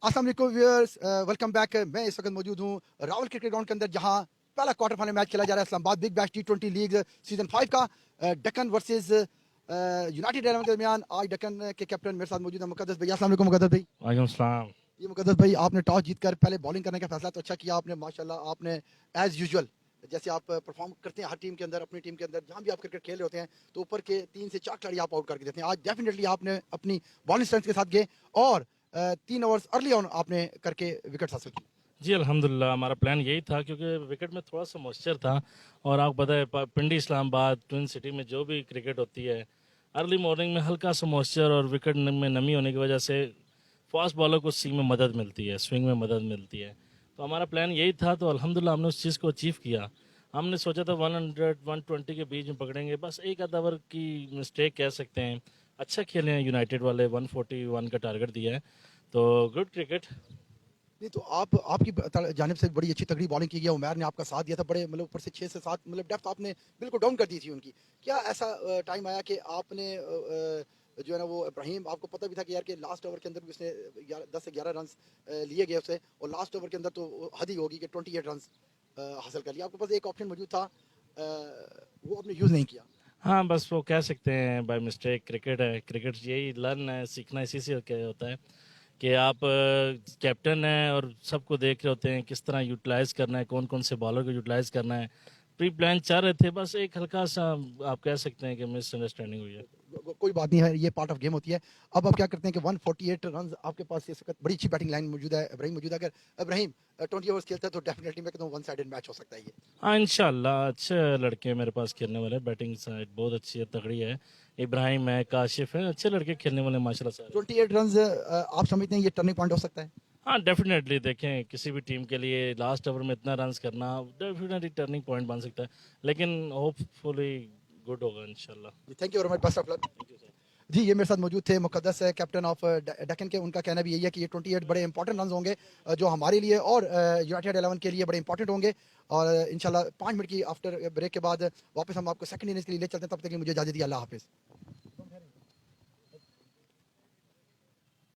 अस्सलाम वालेकुम viewers, welcome back. मैं इस वक्त मौजूद हूँ रावल क्रिकेट ग्राउंड के अंदर, जहाँ पहला क्वार्टर फाइनल मैच खेला जा रहा है Islamabad big bash T20 league season 5 का। डेक्कन वर्सेस यूनाइटेड 11 के दरमियान आज डेक्कन के कैप्टन मेरे साथ मौजूद है मुकद्दस भाई। अस्सलाम वालेकुम मुकद्दस भाई। वालेकुम सलाम। ये मुकद्दस भाई, आपने टॉस जीतकर पहले बॉलिंग करने का फैसला तो अच्छा किया आपने, माशाल्लाह। आपने एज यूजुअल जैसे आप परफॉर्म करते हैं हर टीम के अंदर, अपनी टीम के अंदर जहाँ भी आप क्रिकेट खेल रहे होते हैं तो ऊपर के 3 से 4 खिलाड़ी आप आउट करके देते हैं। आज डेफिनेटली आपने अपनी बॉलिंग स्ट्रेंथ के साथ गए और 3 ओवर्स अर्ली ऑन आपने करके विकेट हासिल की। जी अल्हम्दुलिल्लाह, हमारा प्लान यही था क्योंकि विकेट में थोड़ा सा मॉइस्चर था। और आपको पता है पिंडी इस्लामाबाद ट्विन सिटी में जो भी क्रिकेट होती है अर्ली मॉर्निंग में हल्का सा मॉइस्चर और विकेट में नमी होने की वजह से फास्ट बॉलर को सीम में मदद मिलती है, स्विंग में मदद मिलती है। तो हमारा प्लान यही था, तो अल्हम्दुलिल्लाह हमने उस चीज़ को अचीव किया। हमने सोचा था 100-120 के बीच में पकड़ेंगे, बस एक आधा ओवर की मिस्टेक कह सकते हैं। अच्छा खेले हैं यूनाइटेड वाले, 141 का टारगेट दिया है, तो गुड क्रिकेट। नहीं तो आपकी जानिब से बड़ी अच्छी तगड़ी बॉलिंग की गई, उमर ने आपका साथ दिया था, बड़े मतलब ऊपर से 6 से 7 मतलब डेप्थ आपने बिल्कुल डाउन कर दी थी उनकी। क्या ऐसा टाइम आया कि आपने जो है ना वो इब्राहिम, आपको पता भी था कि यार कि लास्ट ओवर के अंदर भी उसने 10 से 11 रन लिए गए उससे, और लास्ट ओवर के अंदर तो हद ही होगी कि 28 रन हासिल कर लिया। आपके पास एक ऑप्शन मौजूद था, वो आपने यूज़ नहीं किया। हाँ, बस वो कह सकते हैं बाय मिस्टेक। क्रिकेट है, क्रिकेट यही लर्न है, सीखना इसी से क्या होता है कि आप कैप्टन हैं और सबको देख रहे होते हैं किस तरह यूटिलाइज़ करना है, कौन कौन से बॉलर को यूटिलाइज़ करना है। प्री प्लान चाह रहे थे, बस एक हल्का सा आप कह सकते हैं कि मिसअंडरस्टैंडिंग हुई है। कोई बात नहीं है, ये पार्ट ऑफ गेम होती है। अब आप क्या करते हैं कि 148 रन आपके पास इस वक्त बड़ी अच्छी बैटिंग लाइन मौजूद है, इब्राहिम मौजूद है। अगर इब्राहिम 20 ओवर्स खेलता है तो डेफिनेटली मैं कहता हूँ वन साइडेड मैच हो सकता है ये। हाँ इंशाल्लाह, अच्छे लड़के हैं मेरे पास खेलने वाले। बैटिंग साइड बहुत अच्छी है, तगड़ी है। इब्राहिम है, काशिफ है, अच्छे लड़के खेलने वाले माशाल्लाह सारे। 28 रन आप समझते हैं ये टर्निंग पॉइंट हो सकता है? हाँ डेफिनेटली, देखें किसी भी टीम के लिए लास्ट ओवर में इतना रन्स करना डेफिनेटली टर्निंग पॉइंट बन सकता है, लेकिन होपफुली गुड होगा इंशाल्लाह। Thank you very much, best of luck. जी, ये मेरे साथ मौजूद थे मुकद्दस है, कैप्टन ऑफ डेक्कन के। उनका कहना भी यही है कि ये 28 बड़े इंपॉर्टेंट रन होंगे जो हमारे लिए और यूनाइटेड 11 के लिए बड़े इंपॉर्टेंट होंगे। और इंशाल्लाह 5 मिनट की आफ्टर ब्रेक के बाद वापस हम आपको सेकंड इनिंग्स के लिए ले चलते हैं। तब तक के लिए मुझे इजाजत दिया, अल्लाह हाफिज़।